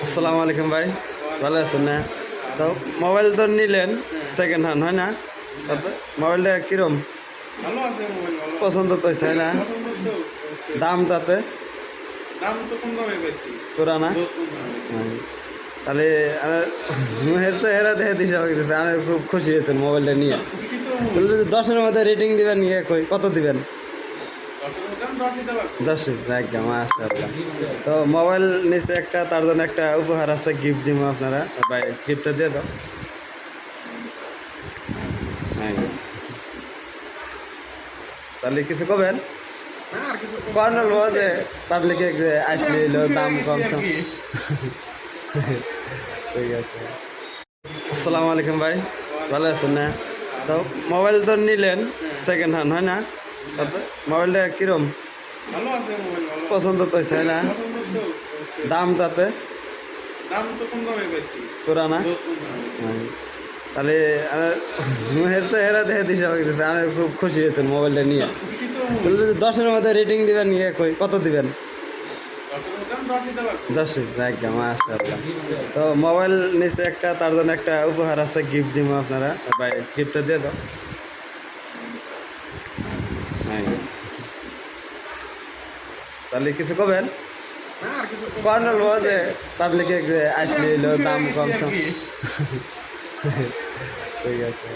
আসসালামু আলাইকুম ভাই, ভালো আছেন না? তো মোবাইল তো নিলেন সেকেন্ড হ্যান্ড, হয় না? তারপর মোবাইলটা কিরম ভালো আছে মোবাইল ভালো পছন্দ তো হয়েছে, হয় না? পছন্দ তো অবশ্যই। দাম তাতে দাম তো কম দামে পাইছি পুরানা। বহুত কম দামে পাইছি। তাহলে আমার মুহের চেহারা দেখে দিশা হয়ে গেছে, আমি খুব খুশি হয়েছেন মোবাইলটা নিয়ে। খুশি তো তাহলে যদি 10-এর মধ্যে রেটিং দিবেন, নিয়ে কই কত দিবেন? ডক্টরের দাম 10 দিতে পারবো 10 একদম মাশাআল্লাহ। তো মোবাইল নিচে একটা, তার জন্য একটা উপহার আছে, গিফট দিব আপনারা। ভাই গিফটটা দিয়ে দাও। হ্যাঁ, তাহলে কিছু করবেন না আর কিছু কম কর্নাল যে পাবলিকে আসলে এলো দাম কম আর কি। ঠিক আছে। আসসালামু আলাইকুম ভাই, ভালো আছেন না? তো মোবাইল তো নিলেন সেকেন্ড হ্যান্ড, হয় না? তারপর মোবাইলটা কিরম ভালো আছে মোবাইল ভালো পছন্দ তো হয়েছে, হয় না? পছন্দ তো অবশ্যই। দাম তাতে দাম তো কম দামে পাইছি পুরানা। বহুত কম দামে পাইছি। তাহলে আমার মুহের চেহারা দেখে দিশা হয়ে গেছে, আমি খুব খুশি হয়েছেন মোবাইলটা নিয়ে। খুশি তো তাহলে যদি 10-এর মধ্যে রেটিং দিবেন, নিয়ে কই কত দিবেন? ডক্টরের দাম 10 দিতে পারবো 10 একদম মাশাআল্লাহ। তো মোবাইল নিচে একটা, তার জন্য একটা উপহার আছে, গিফট দিব আপনারা। ভাই গিফটটা দিয়ে দাও। হ্যাঁ, তাহলে কিছু করবেন না আর কিছু কম কর্নাল যে পাবলিকে আসলে এলো দাম কম আর কি। ঠিক আছে।